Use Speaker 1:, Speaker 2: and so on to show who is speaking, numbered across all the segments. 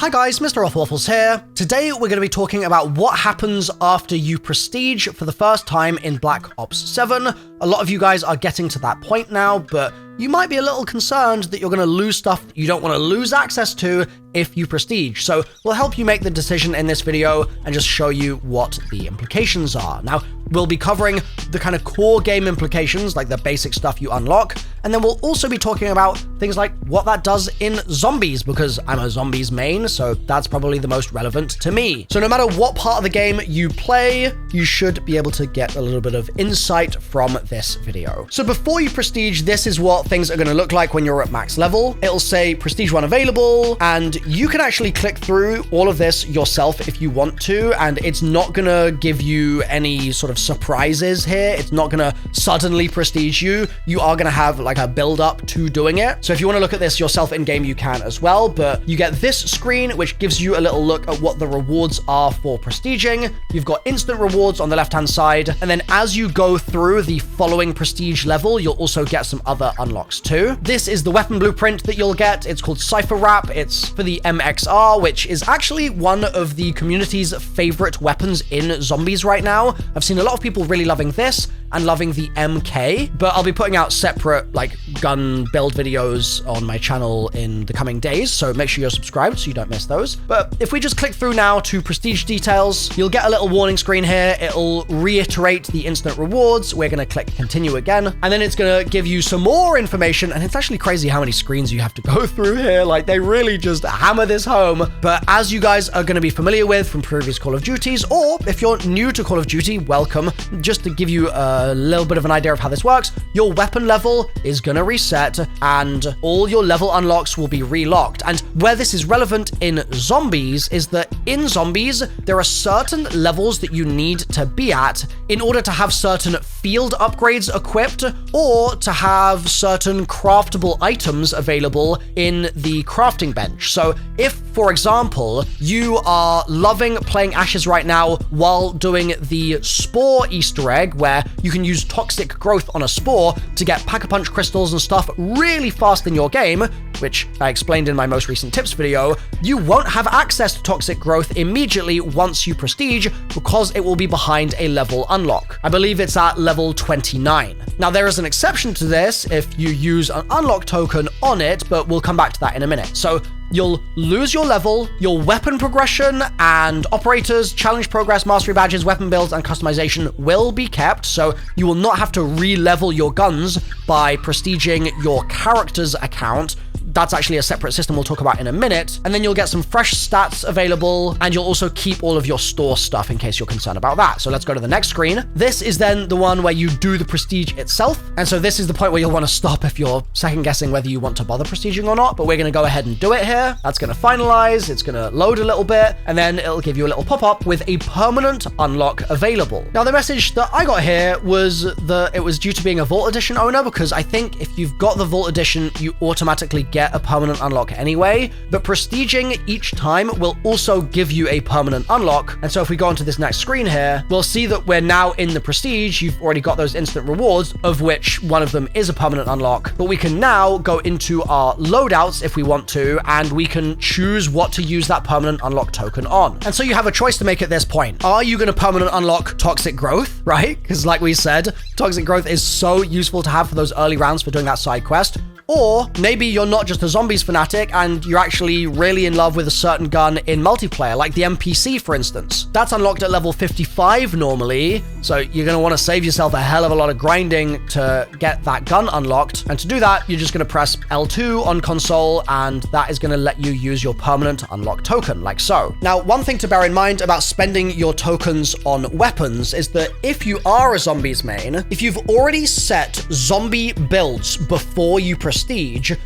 Speaker 1: Hi guys, MrRoflWaffles here. Today we're going to be talking about what happens after you prestige for the first time in Black Ops 7. A lot of you guys are getting to that point now, but you might be a little concerned that you're going to lose stuff that you don't want to lose access to if you prestige. So we'll help you make the decision in this video and just show you what the implications are. Now, we'll be covering the kind of core game implications, like the basic stuff you unlock, and then we'll also be talking about things like what that does in zombies, because I'm a zombies main, so that's probably the most relevant to me. So no matter what part of the game you play, you should be able to get a little bit of insight from this video. So before you prestige, this is what things are going to look like when you're at max level. It'll say Prestige 1 available, and you can actually click through all of this yourself if you want to, and it's not going to give you any sort of surprises here. It's not going to suddenly prestige you. You are going to have like a build up to doing it. So if you want to look at this yourself in game, you can as well, but you get this screen, which gives you a little look at what the rewards are for prestiging. You've got instant rewards on the left-hand side, and then as you go through the following prestige level, you'll also get some other unlocks too. This is the weapon blueprint that you'll get. It's called Cypher Wrap. It's for the MXR, which is actually one of the community's favorite weapons in zombies right now. I've seen a lot of people really loving this and loving the MK, but I'll be putting out separate like gun build videos on my channel in the coming days, so make sure you're subscribed so you don't miss those. But if we just click through now to prestige details, you'll get a little warning screen here. It'll reiterate the instant rewards. We're going to click continue again, and then it's going to give you some more information, and it's actually crazy how many screens you have to go through here. Like, they really just hammer this home. But as you guys are going to be familiar with from previous Call of Duties, or if you're new to Call of Duty, welcome. Just to give you a little bit of an idea of how this works, your weapon level is going to reset and all your level unlocks will be relocked. And where this is relevant in zombies is that in zombies, there are certain levels that you need to be at in order to have certain field upgrades equipped or to have certain craftable items available in the crafting bench. So if, for example, you are loving playing Ashes right now while doing the Spore Easter egg, where you can use toxic growth on a spore to get Pack-a-Punch crystals and stuff really fast in your game, which I explained in my most recent tips video, you won't have access to toxic growth immediately once you prestige because it will be behind a level unlock. I believe it's at level 29. Now, there is an exception to this if you use an unlock token on it, but we'll come back to that in a minute. So you'll lose your level, your weapon progression, and operators, challenge progress, mastery badges, weapon builds, and customization will be kept, so you will not have to re-level your guns by prestiging your character's account. That's actually a separate system we'll talk about in a minute. And then you'll get some fresh stats available, and you'll also keep all of your store stuff in case you're concerned about that. So let's go to the next screen. This is then the one where you do the prestige itself. And so this is the point where you'll want to stop if you're second guessing whether you want to bother prestiging or not, but we're going to go ahead and do it here. That's going to finalize. It's going to load a little bit, and then it'll give you a little pop-up with a permanent unlock available. Now, the message that I got here was that it was due to being a Vault Edition owner, because I think if you've got the Vault Edition, you automatically get a permanent unlock anyway, but prestiging each time will also give you a permanent unlock. And so if we go onto this next screen here, we'll see that we're now in the prestige. You've already got those instant rewards, of which one of them is a permanent unlock, but we can now go into our loadouts if we want to, and we can choose what to use that permanent unlock token on. And so you have a choice to make at this point. Are you going to permanent unlock toxic growth, right? Because like we said, toxic growth is so useful to have for those early rounds for doing that side quest. Or maybe you're not just a zombies fanatic and you're actually really in love with a certain gun in multiplayer, like the MPC, for instance. That's unlocked at level 55 normally, so you're going to want to save yourself a hell of a lot of grinding to get that gun unlocked. And to do that, you're just going to press L2 on console, and that is going to let you use your permanent unlock token, like so. Now, one thing to bear in mind about spending your tokens on weapons is that if you are a zombies main, if you've already set zombie builds before you prestige,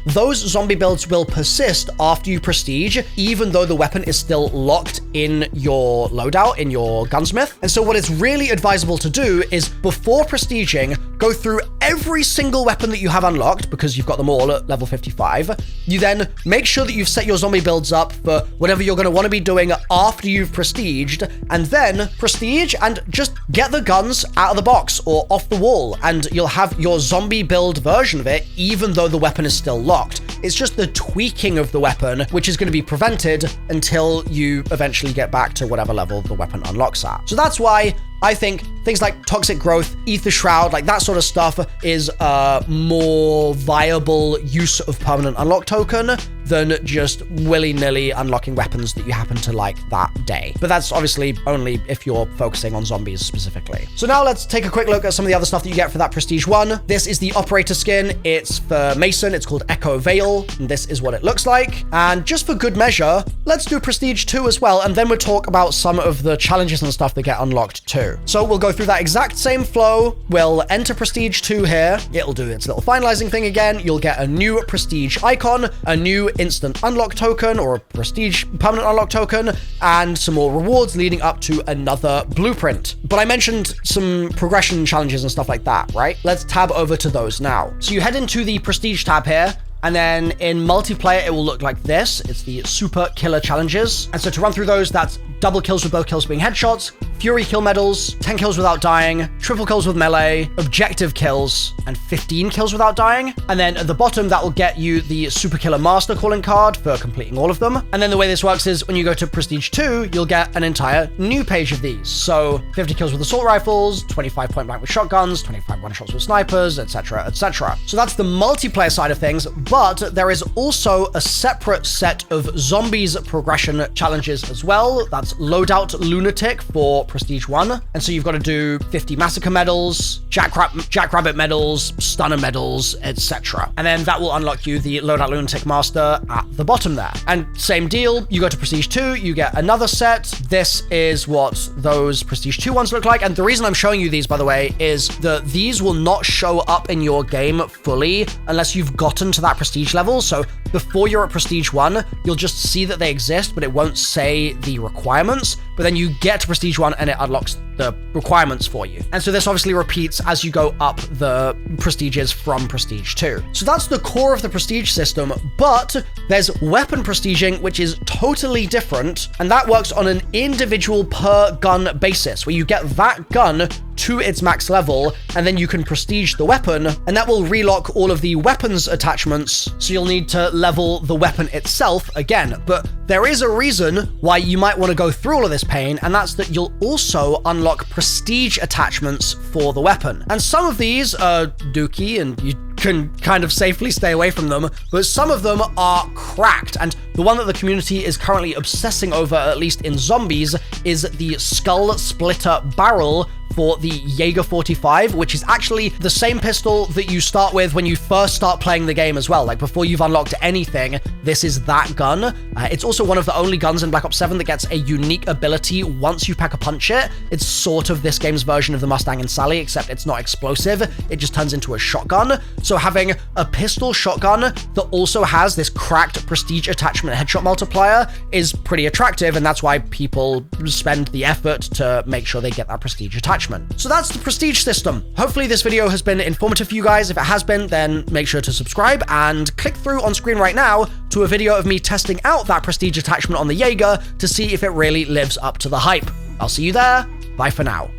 Speaker 1: those zombie builds will persist after you prestige, even though the weapon is still locked in your loadout, in your gunsmith. And so what is really advisable to do is, before prestiging, go through every single weapon that you have unlocked, because you've got them all at level 55. You then make sure that you've set your zombie builds up for whatever you're going to want to be doing after you've prestiged, and then prestige and just get the guns out of the box or off the wall, and you'll have your zombie build version of it, even though the weapon is still locked. It's just the tweaking of the weapon, which is going to be prevented until you eventually get back to whatever level the weapon unlocks at. So that's why I think things like Toxic Growth, Ether Shroud, like that sort of stuff is a more viable use of permanent unlock token than just willy-nilly unlocking weapons that you happen to like that day. But that's obviously only if you're focusing on zombies specifically. So now let's take a quick look at some of the other stuff that you get for that Prestige 1. This is the Operator skin. It's for Mason. It's called Echo Veil, and this is what it looks like. And just for good measure, let's do Prestige 2 as well, and then we'll talk about some of the challenges and stuff that get unlocked too. So we'll go through that exact same flow. We'll enter Prestige 2 here. It'll do its little finalizing thing again. You'll get a new Prestige icon, a new instant unlock token or a Prestige permanent unlock token, and some more rewards leading up to another blueprint. But I mentioned some progression challenges and stuff like that, right? Let's tab over to those now. So you head into the Prestige tab here, and then in multiplayer, it will look like this. It's the Super Killer Challenges. And so to run through those, that's double kills with both kills being headshots, Fury kill medals, 10 kills without dying, triple kills with melee, objective kills, and 15 kills without dying. And then at the bottom, that will get you the Super Killer Master calling card for completing all of them. And then the way this works is when you go to Prestige 2, you'll get an entire new page of these. So 50 kills with assault rifles, 25 point blank with shotguns, 25 one-shots with snipers, etc., etc. So that's the multiplayer side of things, but there is also a separate set of zombies progression challenges as well. That's Loadout Lunatic for Prestige 1. And so you've got to do 50 Massacre medals, Jackrabbit medals, Stunner medals, etc. And then that will unlock you the Loadout Lunatic Master at the bottom there. And same deal, you go to Prestige 2, you get another set. This is what those Prestige 2 ones look like. And the reason I'm showing you these, by the way, is that these will not show up in your game fully unless you've gotten to that Prestige level. So before you're at Prestige 1, you'll just see that they exist, but it won't say the requirements. But then you get to Prestige 1 and it unlocks the requirements for you. And so this obviously repeats as you go up the prestiges from Prestige 2. So that's the core of the prestige system, but there's weapon prestiging, which is totally different, and that works on an individual per gun basis, where you get that gun to its max level, and then you can prestige the weapon, and that will relock all of the weapons attachments, so you'll need to level the weapon itself again. But there is a reason why you might want to go through all of this pain, and that's that you'll also unlock prestige attachments for the weapon. And some of these are dookie, and you can kind of safely stay away from them, but some of them are cracked, and the one that the community is currently obsessing over, at least in zombies, is the Skull Splitter Barrel for the Jaeger 45, which is actually the same pistol that you start with when you first start playing the game as well. Like before you've unlocked anything, this is that gun. It's also one of the only guns in Black Ops 7 that gets a unique ability once you pack-a-punch it. It's sort of this game's version of the Mustang and Sally, except it's not explosive. It just turns into a shotgun. So having a pistol shotgun that also has this cracked prestige attachment headshot multiplier is pretty attractive, and that's why people spend the effort to make sure they get that prestige attachment. So that's the prestige system. Hopefully this video has been informative for you guys. If it has been, then make sure to subscribe and click through on screen right now to a video of me testing out that prestige attachment on the Jaeger to see if it really lives up to the hype. I'll see you there. Bye for now.